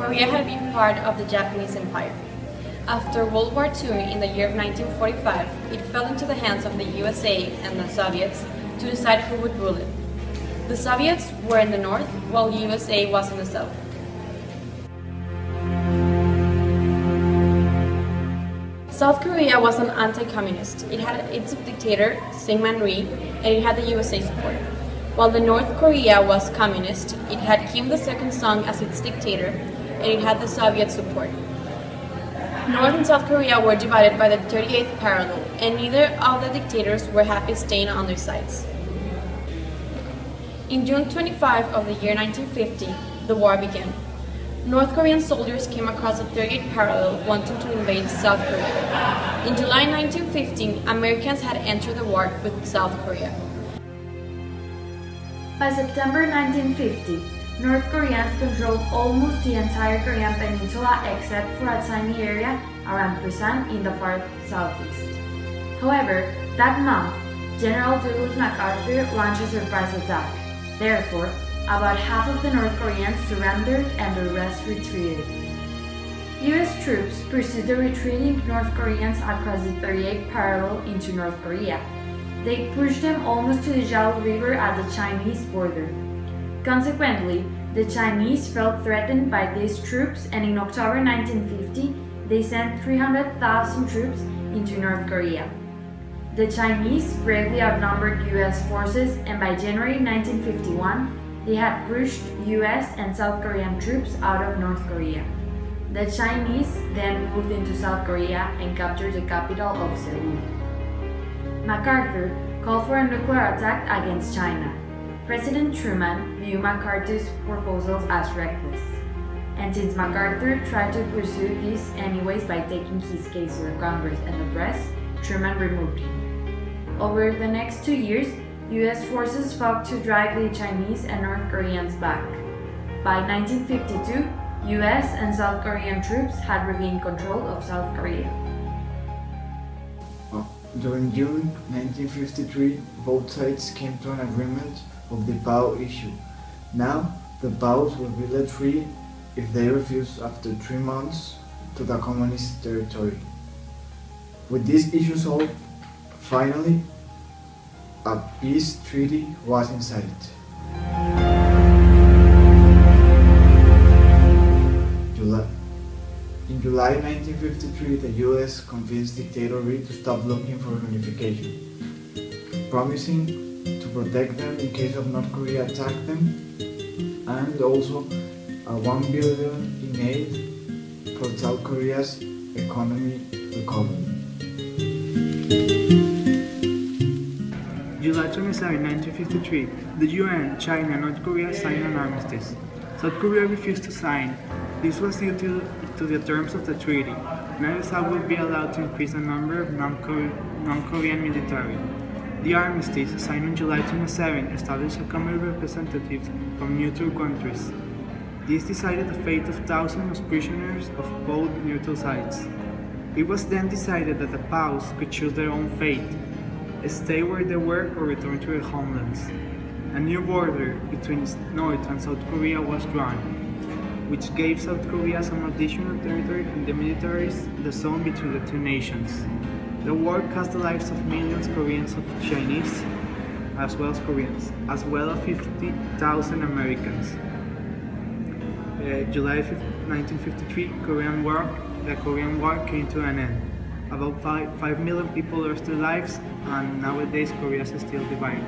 Korea had been part of the Japanese Empire. After World War II in the year of 1945, it fell into the hands of the USA and the Soviets to decide who would rule it. The Soviets were in the north, while USA was in the south. South Korea was an anti-communist. It had its dictator, Syngman Rhee, and it had the USA support. While the North Korea was communist, it had Kim II Sung as its dictator, and it had the Soviet support. North and South Korea were divided by the 38th parallel, and neither of the dictators were happy staying on their sides. In June 25 of the year 1950, the war began. North Korean soldiers came across the 38th parallel wanting to invade South Korea. In July 1915, Americans had entered the war with South Korea. By September 1950, North Koreans controlled almost the entire Korean peninsula except for a tiny area around Busan in the far southeast. However, that month, General Douglas MacArthur launched a surprise attack. Therefore, about half of the North Koreans surrendered and the rest retreated. US troops pursued the retreating North Koreans across the 38th parallel into North Korea. They pushed them almost to the Yalu River at the Chinese border. Consequently, the Chinese felt threatened by these troops, and in October 1950, they sent 300,000 troops into North Korea. The Chinese greatly outnumbered US forces, and by January 1951, they had pushed US and South Korean troops out of North Korea. The Chinese then moved into South Korea and captured the capital of Seoul. MacArthur called for a nuclear attack against China. President Truman viewed MacArthur's proposals as reckless. And since MacArthur tried to pursue this anyways by taking his case to the Congress and the press, Truman removed him. Over the next 2 years, US forces fought to drive the Chinese and North Koreans back. By 1952, US and South Korean troops had regained control of South Korea. During June 1953, both sides came to an agreement of the PAO issue. Now, the PAOs will be let free if they refuse after 3 months to the communist territory. With this issue solved, finally, a peace treaty was in sight. In July 1953, the US convinced dictator Rhee to stop looking for unification, promising to protect them in case of North Korea attacked them, and also $1 billion in aid for South Korea's economy recovery. July 27, 1953, the UN, China, and North Korea signed an armistice. South Korea refused to sign. This was due to the terms of the treaty. Neither side would be allowed to increase the number of non-Korean military. The armistice, signed on July 27, established a common representative from neutral countries. This decided the fate of thousands of prisoners of both neutral sides. It was then decided that the PAOs could choose their own fate: stay where they were or return to their homelands. A new border between North and South Korea was drawn, which gave South Korea some additional territory and demilitarized the zone between the two nations. The war cost the lives of millions of Koreans of Chinese, as well as Koreans, as well as 50,000 Americans. July 1953, the Korean War came to an end. About 5 million people lost their lives, and nowadays Korea is still divided.